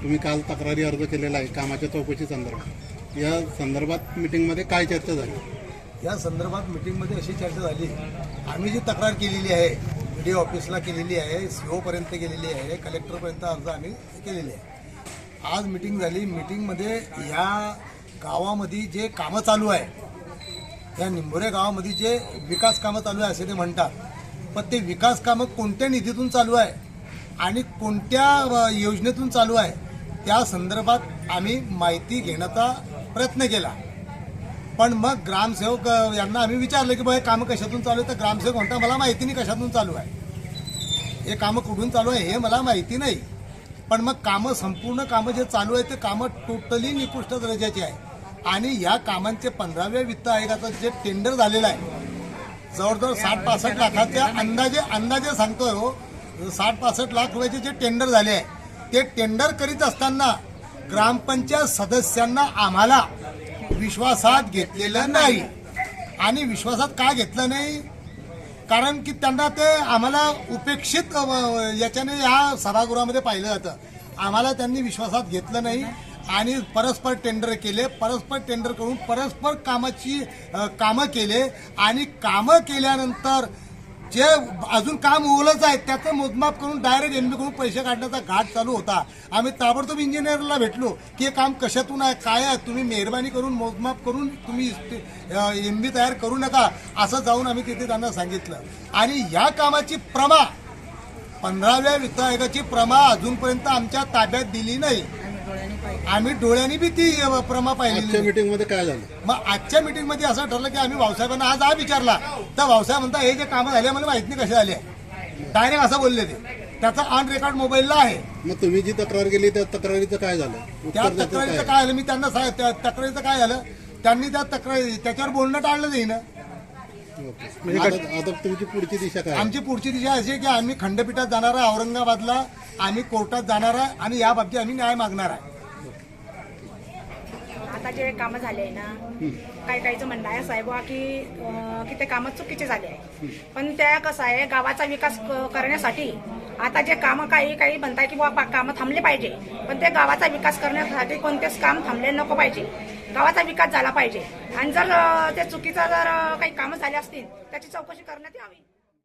तुम्ही काल तक्रारी अर्ज केलेला आहे कामाच्या चौकशी संदर्भात, या संदर्भात मीटिंगमध्ये काय चर्चा झाली? या संदर्भात मीटिंगमध्ये अशी चर्चा झाली, आम्ही जी तक्रार केलेली आहे व्हिडिओ ऑफिसला केलेली आहे, CO पर्यंत गेलेली आहे, कलेक्टरपर्यंत अर्ज आम्ही केलेले आहे। आज मीटिंग झाली। मीटिंगमध्ये या गावामध्ये जे कामं चालू आहे, या निंभोरे गावामध्ये जे विकास कामं चालू आहे असे ते म्हणतात, पण ते विकास कामं कोणत्या निधीतून चालू आहे आणि कोणत्या योजनेतून चालू आहे त्या संदर्भात आम्ही माहिती घेण्याचा प्रयत्न केला। पण मग ग्रामसेवक यांना आम्ही विचारलं की बाबा कामं कशातून चालू आहे, तर ग्रामसेवक म्हणता मला माहिती नाही कशातून चालू आहे, हे कामं कुठून चालू आहे हे मला माहिती नाही। पण मग कामं संपूर्ण कामं जे चालू आहे ते कामं टोटली निकृष्ट दर्जाची आहे आणि या कामांचे 15व्या वित्त आयोगाचं जे टेंडर झालेलं आहे जवळजवळ 60-65 लाखाच्या अंदाजे सांगतोय हो, 60-65 लाख रुपयाचे जे टेंडर झाले आहे ते टेंडर करीत असताना ग्रामपंचायत सदस्यांना आम्हाला विश्वासात घेतलेलं नाही। आणि विश्वासात का घेतलं नाही, कारण की त्यांना ते आम्हाला उपेक्षित याच्याने या सभागृहामध्ये पाहिलं जातं। आम्हाला त्यांनी विश्वासात घेतलं नाही आणि परस्पर टेंडर केले, परस्पर टेंडर करून परस्पर कामं केले आणि कामं केल्यानंतर जे अजून काम ओलंच आहे त्याचं मोजमाप करून डायरेक्ट MB कडून पैसे काढण्याचा घाट चालू होता। आम्ही ताबडतोब इंजिनियरला भेटलो की हे काम कशातून आहे काय आहे, तुम्ही मेहरबानी करून मोजमाप करून तुम्ही MB तयार करू नका असं जाऊन आम्ही तिथे त्यांना सांगितलं। आणि या कामाची प्रमा 15व्या वित्त आयोगाची प्रमा अजूनपर्यंत आमच्या ताब्यात दिली नाही, आम्ही डोळ्यांनी बी ती प्रमा पाहिली। आजच्या मीटिंगमध्ये काय झालं? मग आजच्या मीटिंगमध्ये असं ठरलं की आम्ही भाऊसाहेबांना आज विचारला तर भाऊसाहेब म्हणता हे जे कामं झाले मला माहित नाही कसे झाले, डायरेक्ट असं बोलले ते, त्याचा ऑन रेकॉर्ड मोबाईलला आहे। मग तुम्ही जी तक्रार केली त्या तक्रारीचं काय झालं? त्या तक्रारीचं काय झालं मी त्यांना त्या तक्रारीचं काय झालं, त्यांनी त्या त्याच्यावर बोलणं टाळलं नाही ना। आता तुमची पुढची दिशा काय? आमची पुढची दिशा अशी आहे की आम्ही खंडपीठात जाणार आहे, औरंगाबादला आम्ही कोर्टात जाणार आहे आणि या बाबतीत आम्ही न्याय मागणार आहे। आता जे कामं झाले आहे ना, काहीचं म्हणणं आहे साहेब की ते कामं चुकीचे झाले आहे, पण त्या कसं आहे गावाचा विकास करण्यासाठी आता जे कामं काही म्हणताय की बाबा कामं थांबले पाहिजे, पण ते गावाचा विकास करण्यासाठी कोणतेच काम थांबले नको पाहिजे, गावाचा विकास झाला पाहिजे। आणि जर ते चुकीचं जर काही कामं झाले असतील त्याची चौकशी करण्यात यावी।